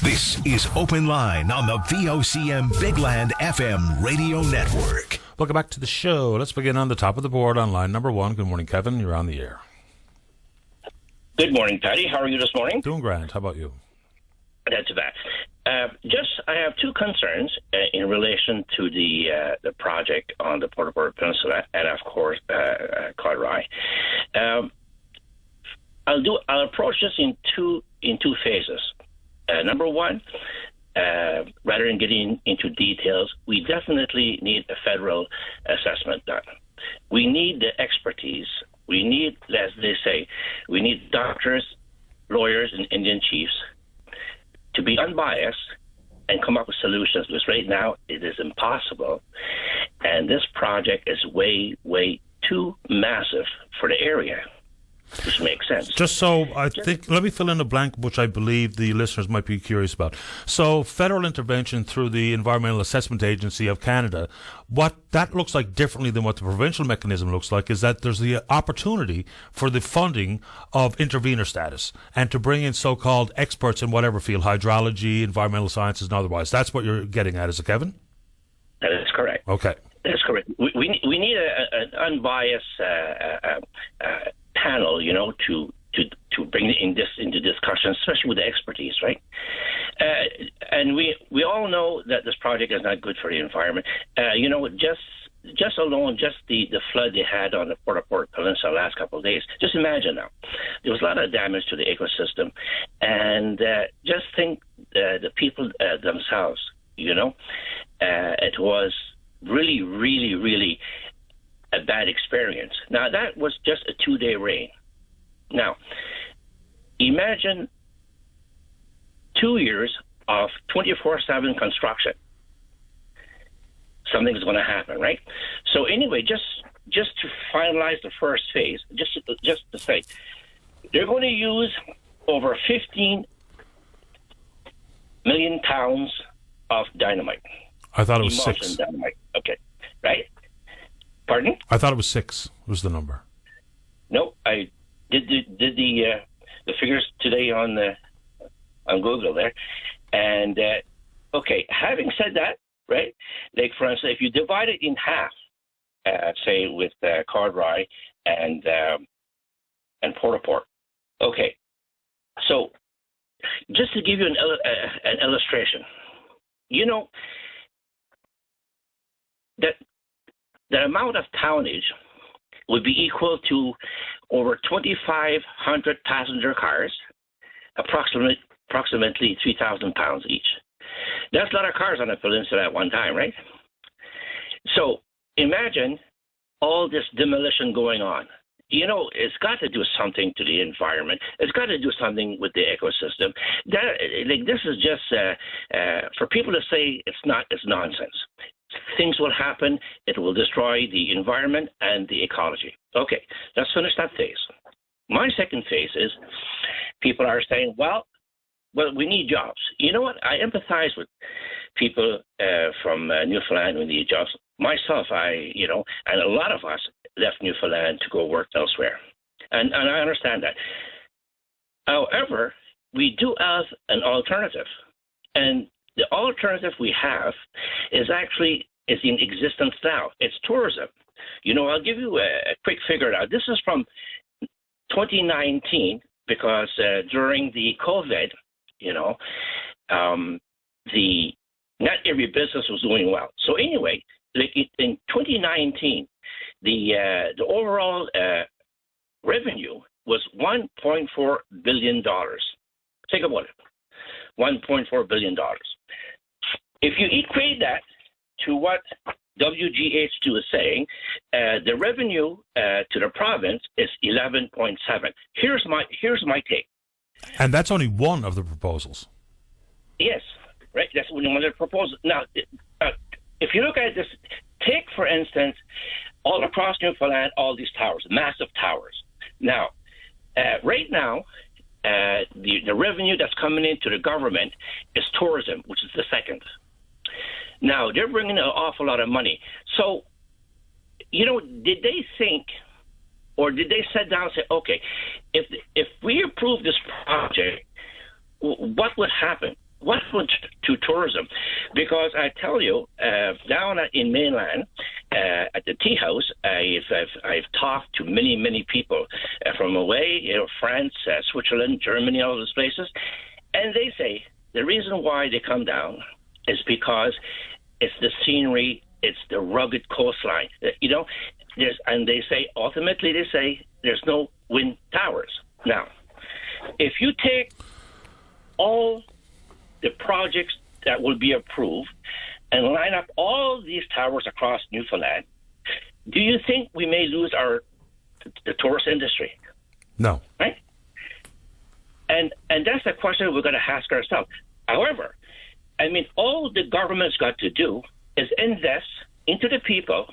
This is Open Line on the VOCM Big Land FM radio network. Welcome back to the show. Let's begin on the top of the board on line number one. Good morning, Kevin. You're on the air. Good morning, Patty. How are you this morning? Doing grand. How about you? Not too bad. I have two concerns in relation to the project on the Port Peninsula and, of course, Clydesdale. I'll approach this in two phases. Number one, rather than getting into details, we definitely need a federal assessment done. We need the expertise. We need, as they say, we need doctors, lawyers, and Indian chiefs to be unbiased and come up with solutions, because right now it is impossible. And this project is way, way too massive for the area, which makes sense. Just so I think, let me fill in a blank, which I believe the listeners might be curious about. So federal intervention through the Environmental Assessment Agency of Canada, what that looks like differently than what the provincial mechanism looks like is that there's the opportunity for the funding of intervener status and to bring in so-called experts in whatever field, hydrology, environmental sciences and otherwise. That's what you're getting at, is it, Kevin? That is correct. Okay. That's correct. We need an unbiased panel, to bring into discussion, especially with the expertise, right? And we all know that this project is not good for the environment. Just alone, the flood they had on the Port Peninsula the last couple of days. Just imagine now, there was a lot of damage to the ecosystem, and just think the people themselves. It was really, really, really a bad experience. Now, that was just a 2-day rain. Now, imagine 2 years of 24/7 construction. Something's going to happen, right? So anyway, just to finalize the first phase, just to say, they're going to use over 15 million pounds of dynamite. I thought it was 6. Dynamite. Okay, right? Pardon? I thought it was 6 was the number. No, I did the figures today on Google there, and okay. Having said that, right? Like for instance, if you divide it in half, say with Clydesdale and Port. Okay, so just to give you an illustration, that the amount of tonnage would be equal to over 2,500 passenger cars, approximately 3,000 pounds each. That's a lot of cars on the peninsula at one time, right? So imagine all this demolition going on. It's got to do something to the environment. It's got to do something with the ecosystem. This is just for people to say it's not. It's nonsense. Things will happen. It will destroy the environment and the ecology. Okay, let's finish that phase. My second phase is people are saying, well, we need jobs. You know what? I empathize with people from Newfoundland who need jobs. Myself, and a lot of us left Newfoundland to go work elsewhere. And I understand that. However, we do have an alternative. And the alternative we have is in existence now. It's tourism. I'll give you a quick figure now. This is from 2019 because during the COVID, not every business was doing well. So anyway, in 2019, the overall revenue was $1.4 billion. Think about it, $1.4 billion. If you equate that to what WGH2 is saying, the revenue to the province is 11.7. Here's my take. And that's only one of the proposals. Yes, right. That's one of the proposals. Now, if you look at this, take for instance, all across Newfoundland, all these towers, massive towers. Now, right now, the revenue that's coming into the government is tourism, which is the second. Now, they're bringing an awful lot of money. So, did they think, or did they sit down and say, okay, if we approve this project, what would happen? What harmful to tourism, because I tell you, down in mainland, at the tea house, I've talked to many people from away, France, Switzerland, Germany, all those places, and they say the reason why they come down is because it's the scenery, it's the rugged coastline, and they say ultimately there's no wind towers. Now, if you take all the projects that will be approved and line up all these towers across Newfoundland, do you think we may lose the tourist industry? No. Right? And that's the question we're going to ask ourselves. However, all the government's got to do is invest into the people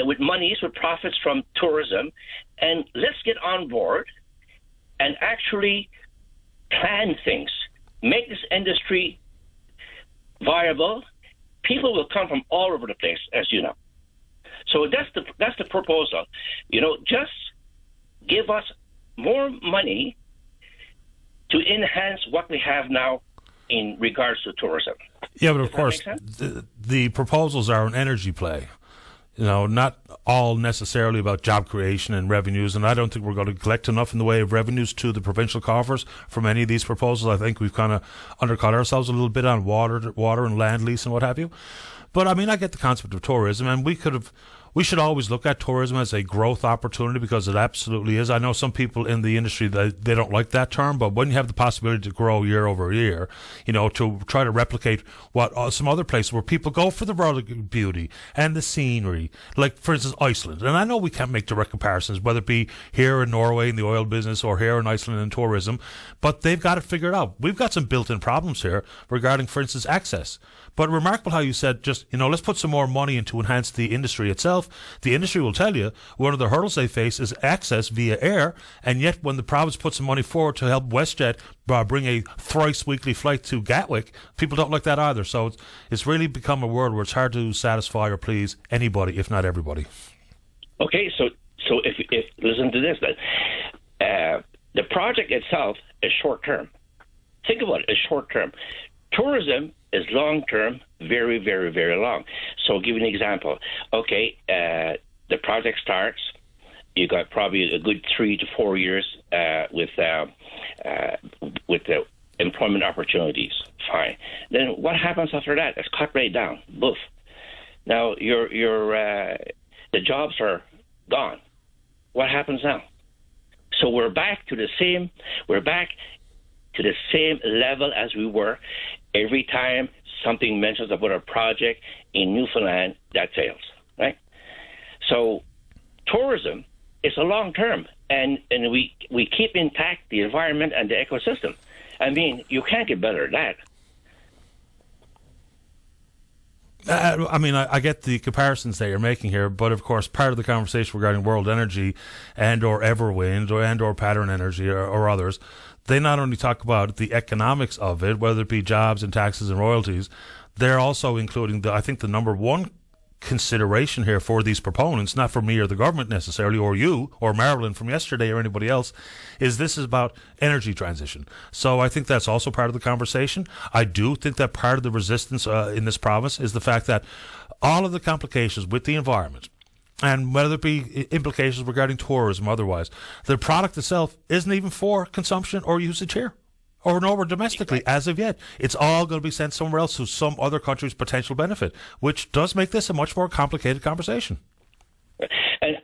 with monies, with profits from tourism, and let's get on board and actually plan things, make this industry viable. People will come from all over the place, as you know. So that's the proposal. Just give us more money to enhance what we have now in regards to tourism. Yeah, but of course, the proposals are an energy play. Not all necessarily about job creation and revenues, and I don't think we're going to collect enough in the way of revenues to the provincial coffers from any of these proposals. I think we've kind of undercut ourselves a little bit on water and land lease and what have you. But I get the concept of tourism, and we should always look at tourism as a growth opportunity, because it absolutely is. I know some people in the industry, they don't like that term, but when you have the possibility to grow year over year, to try to replicate what some other places where people go for the rugged beauty and the scenery, like, for instance, Iceland. And I know we can't make direct comparisons, whether it be here in Norway in the oil business or here in Iceland in tourism, but they've got it figured out. We've got some built-in problems here regarding, for instance, access. But remarkable how you said let's put some more money in to enhance the industry itself. The industry will tell you one of the hurdles they face is access via air, and yet when the province puts some money forward to help WestJet bring a thrice weekly flight to Gatwick, people don't like that either. So it's really become a world where it's hard to satisfy or please anybody, if not everybody. Okay, so if listen to this then. The project itself is short term. Think about it, it's short term. Tourism is long term, very, very, very long. So I'll give you an example. Okay, the project starts. You got probably a good 3 to 4 years with the employment opportunities. Fine. Then what happens after that? It's cut right down. Boof. Now the jobs are gone. What happens now? So we're back to the same level as we were every time something mentions about a project in Newfoundland that fails, right? So tourism is a long term, and we keep intact the environment and the ecosystem. You can't get better at that. I get the comparisons that you're making here, but of course, part of the conversation regarding world energy and/or Everwind and/or Pattern Energy or others, they not only talk about the economics of it, whether it be jobs and taxes and royalties, they're also including I think the number one consideration here for these proponents, not for me or the government necessarily, or you or Marilyn from yesterday or anybody else, is this is about energy transition. So I think that's also part of the conversation. I do think that part of the resistance in this province is the fact that all of the complications with the environment, and whether it be implications regarding tourism or otherwise, the product itself isn't even for consumption or usage here, or nowhere domestically as of yet. It's all going to be sent somewhere else to some other country's potential benefit, which does make this a much more complicated conversation. And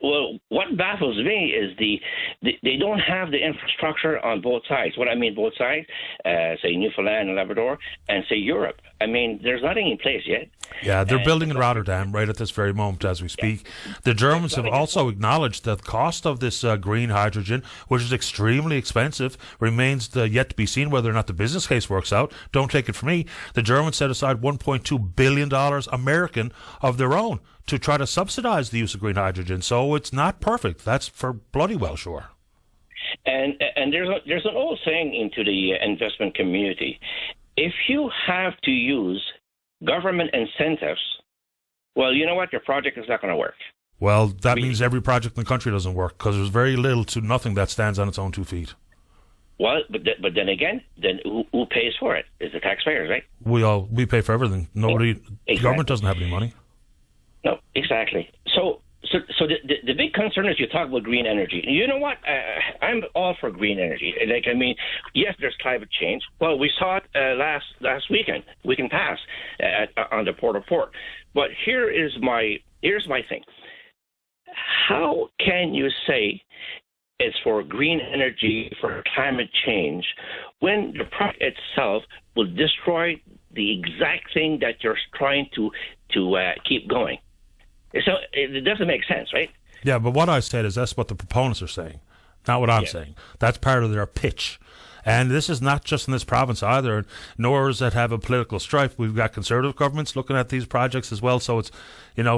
what baffles me is they don't have the infrastructure on both sides. What I mean both sides, say Newfoundland and Labrador, and say Europe. There's nothing in place yet. Yeah, they're building in Rotterdam right at this very moment as we speak. Yeah. The Germans have also acknowledged that the cost of this green hydrogen, which is extremely expensive, remains yet to be seen whether or not the business case works out. Don't take it from me. The Germans set aside $1.2 billion American of their own to try to subsidize the use of green hydrogen. So it's not perfect. That's for bloody well sure. And there's an old saying into the investment community. If you have to use government incentives, well, you know what? Your project is not going to work. Well, that means every project in the country doesn't work, because there's very little to nothing that stands on its own 2 feet. Well, but then again, who pays for it? Is the taxpayers, right? We pay for everything. Nobody, Exactly. The government doesn't have any money. No, exactly. So the big concern is you talk about green energy. You know what? I'm all for green energy. Like, I mean, yes, there's climate change. Well, we saw it last weekend past on the Port of Port. But here's my thing. How can you say it's for green energy, for climate change, when the product itself will destroy the exact thing that you're trying to keep going? So it doesn't make sense, right? Yeah, but what I said is that's what the proponents are saying, not what I'm saying. That's part of their pitch. And this is not just in this province either, nor is that have a political strife. We've got conservative governments looking at these projects as well. So it's,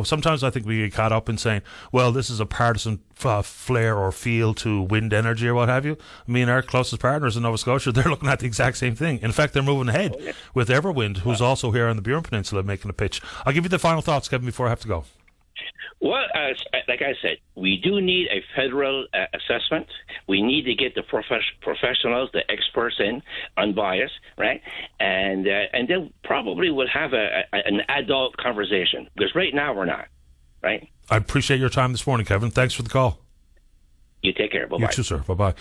sometimes I think we get caught up in saying, well, this is a partisan flair or feel to wind energy or what have you. I mean, our closest partners in Nova Scotia, they're looking at the exact same thing. In fact, they're moving ahead with Everwind, who's also here on the Burin Peninsula making a pitch. I'll give you the final thoughts, Kevin, before I have to go. Well, like I said, we do need a federal assessment. We need to get the professionals, the experts in, unbiased, right? And then probably we'll have an adult conversation, because right now we're not, right? I appreciate your time this morning, Kevin. Thanks for the call. You take care. Bye-bye. You too, sir. Bye-bye.